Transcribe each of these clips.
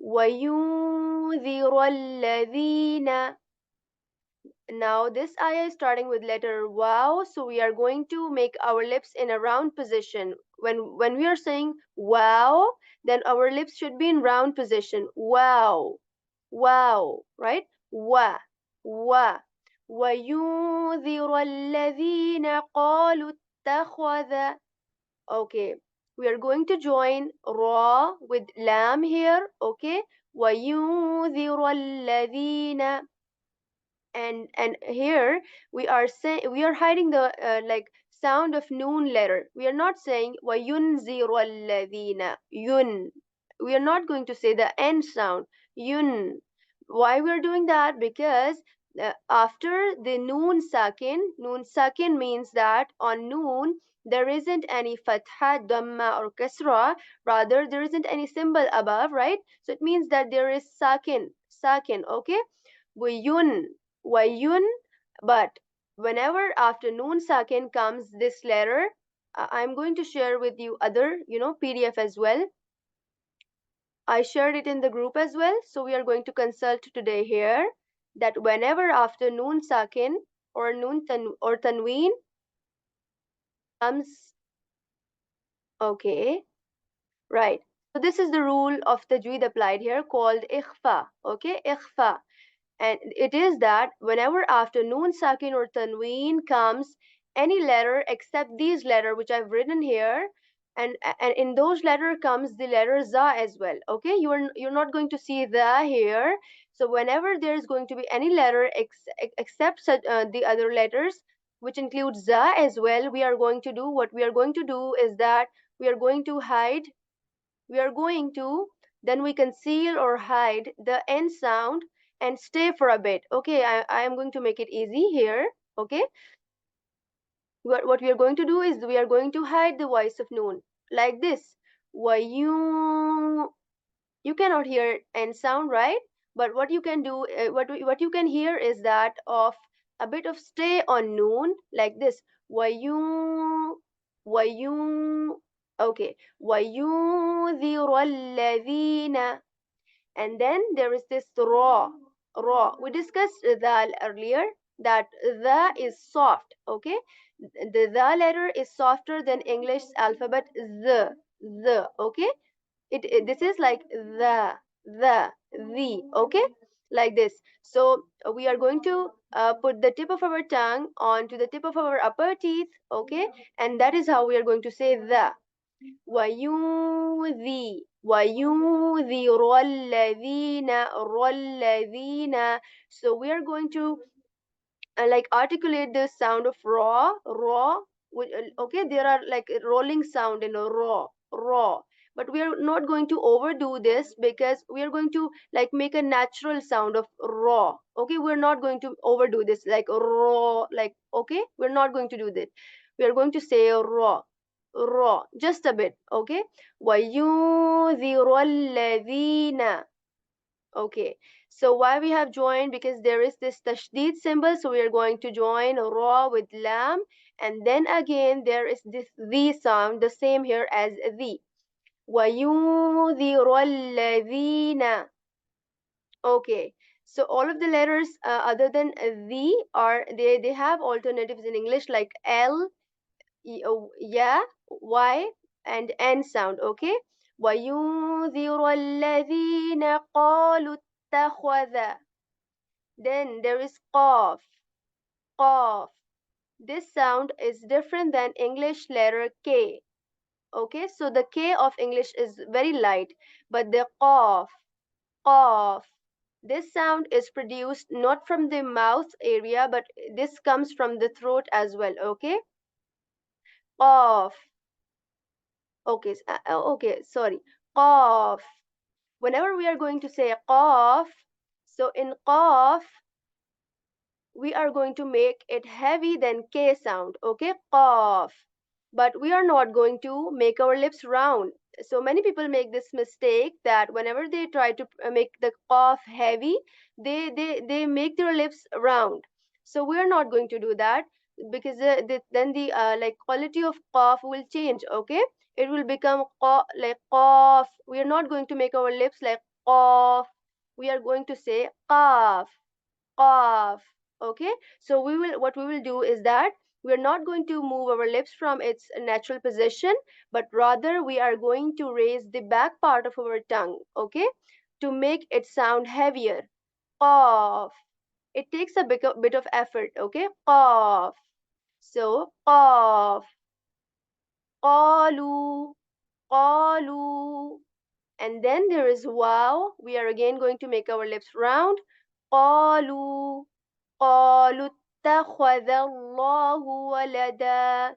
وَيُنذِرَ الَّذِينَ. Now this ayah is starting with letter wow, so we are going to make our lips in a round position. When we are saying wow, then our lips should be in round position. Wow, wow, right? Wa, wa. وَيُنذِرَ الَّذِينَ قَالُوا اتَّخَذَ. Okay, we are going to join ra with lam here. Okay, وَيُنذِرَ الَّذِينَ. And here we are saying, we are hiding the like sound of noon letter. We are not saying وَيُنذِرَ الَّذِينَ yun. We are not going to say the n sound yun. Why we are doing that? Because after the noon sakin means that on noon there isn't any fatha, dhamma or kasra, rather there isn't any symbol above, right? So it means that there is sakin, okay? Wayun, wayun, but whenever after noon sakin comes this letter, I'm going to share with you other, PDF as well. I shared it in the group as well. So we are going to consult today here that whenever after noon sakin or or tanween comes, okay, right. So this is the rule of tajweed applied here called ikhfa, okay, ikhfa. And it is that whenever after noon sakin or tanween comes any letter except these letter which I've written here, and in those letter comes the letter za as well. Okay, you're not going to see the here. So whenever there's going to be any letter except the other letters which includes za as well, we are going to do what we are going to do is that we are going to hide, we are going to then we conceal or hide the n sound and stay for a bit. Okay, I am going to make it easy here. Okay, what we are going to do is we are going to hide the voice of noon like this. Why you cannot hear n sound, right? But what you can do, what you can hear is that of a bit of stay on noon like this. Why you okay, وَيُنذِرَ الَّذِينَ. And then there is this raw. We discussed the earlier that the is soft. Okay, the letter is softer than English alphabet the. Okay, this is like the. Okay, like this. So we are going to put the tip of our tongue onto the tip of our upper teeth. Okay, and that is how we are going to say the. وينذر الذين. So we are going to like articulate the sound of raw. Okay, there are like a rolling sound in a raw, but we are not going to overdo this because we are going to like make a natural sound of raw. Okay, we're not going to overdo this like raw, like, okay, we're not going to do this. We are going to say raw just a bit. Okay, وَيُنذِرَ الَّذِينَ. Okay, so why we have joined? Because there is this tashdid symbol, so we are going to join ra with lam, and then again there is this the sound, the same here as the. وَيُنذِرَ الَّذِينَ. Okay, so all of the letters other than the are they have alternatives in English like L, yeah, Y, and N sound. Okay, وَيُنذِرَ الَّذِينَ قَالُوا اتَّخَذَ. Then there is qaf. This sound is different than English letter K. Okay, so the K of English is very light, but the qaf. This sound is produced not from the mouth area, but this comes from the throat as well. Okay, qaf. Okay, okay, sorry. Qaf. Whenever we are going to say qaf, so in qaf, we are going to make it heavy than K sound. Okay, qaf. But we are not going to make our lips round. So many people make this mistake that whenever they try to make the qaf heavy, they make their lips round. So we are not going to do that because then the like quality of qaf will change. Okay, it will become like qaf. We are not going to make our lips like qaf. We are going to say qaf, qaf. Okay, so what we will do is that we are not going to move our lips from its natural position, but rather we are going to raise the back part of our tongue, okay, to make it sound heavier. Qaf. It takes a bit of effort, okay? Qaf. So, qaf. Qalu, qalu. And then there is wow. We are again going to make our lips round. Qalu, qalu اتخذ الله ولدا.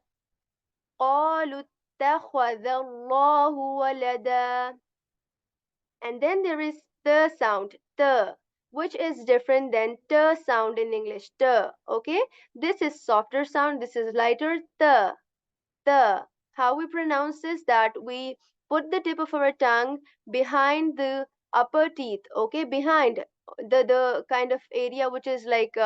قالوا اتخذ الله ولدا. And then there is the sound, the, which is different than t sound in English, t, okay? This is softer sound, this is lighter, the. How we pronounce this, that we put the tip of our tongue behind the upper teeth, okay? Behind the kind of area which is like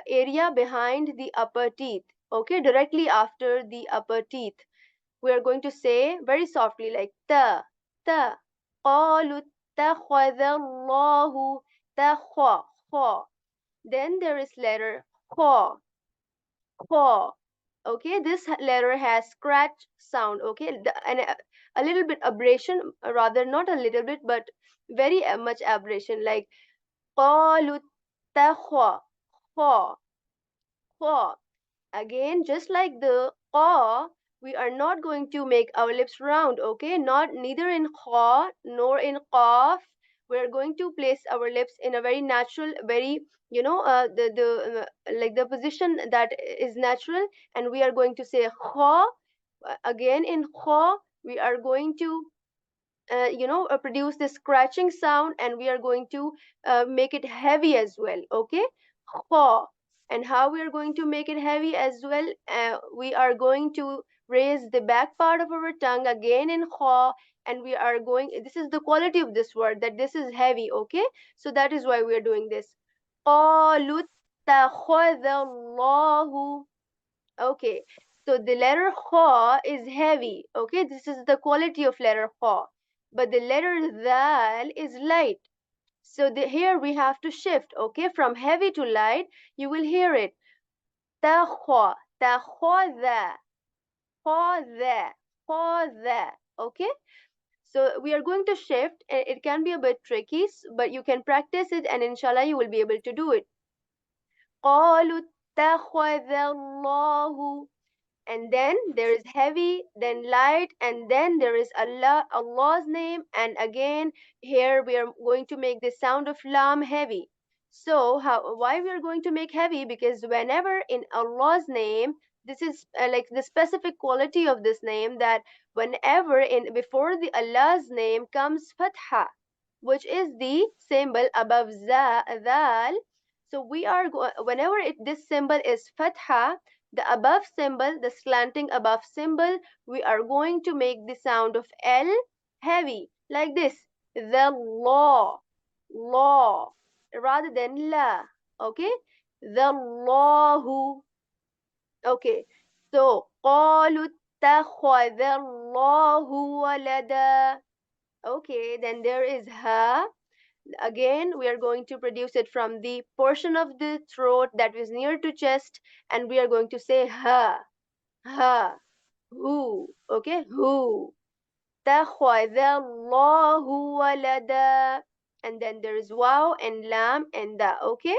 area behind the upper teeth, okay? Directly after the upper teeth. We are going to say very softly like ta. قالوا اتخذ الله تخوا خوا. Then there is letter خوا خوا. Okay, this letter has scratch sound. Okay, and a little bit abrasion, rather not a little bit, but very much abrasion. Like قالوا اتخوا خوا خوا. Again, just like the qa, we are not going to make our lips round, okay? Not neither in qa nor in qaf. We are going to place our lips in a very natural, very, like the position that is natural, and we are going to say qa. Again in qa, we are going to produce this scratching sound, and we are going to make it heavy as well, okay? Kha. And how we are going to make it heavy as well, we are going to raise the back part of our tongue again in kha, and we are going, this is the quality of this word, that this is heavy, okay? So that is why we are doing this. قالوا اتخذ الله. Okay, so the letter kha is heavy. Okay, this is the quality of letter kha. But the letter dal is light. So here we have to shift. Okay, from heavy to light, you will hear it. Takhwa, takhwa, kha, kha. Okay, so we are going to shift. It can be a bit tricky, but you can practice it, and inshallah you will be able to do it. قالوا اتخذ الله. And then there is heavy, then light, and then there is Allah's name, and again here we are going to make the sound of lam heavy. So why we are going to make heavy? Because whenever in Allah's name, this is like the specific quality of this name, that whenever in before the Allah's name comes fatha, which is the symbol above zal. So we are whenever this symbol is fatha, the above symbol, the slanting above symbol, we are going to make the sound of L heavy, like this. The law, rather than la. Okay? The Allahu. Okay. So, قالوا اتخذ الله ولدا. Okay, then there is ha. Again, we are going to produce it from the portion of the throat that is near to chest, and we are going to say ha. Ha, who, okay, who. اتخذ الله ولدا. And then there is wow and lam and da, okay?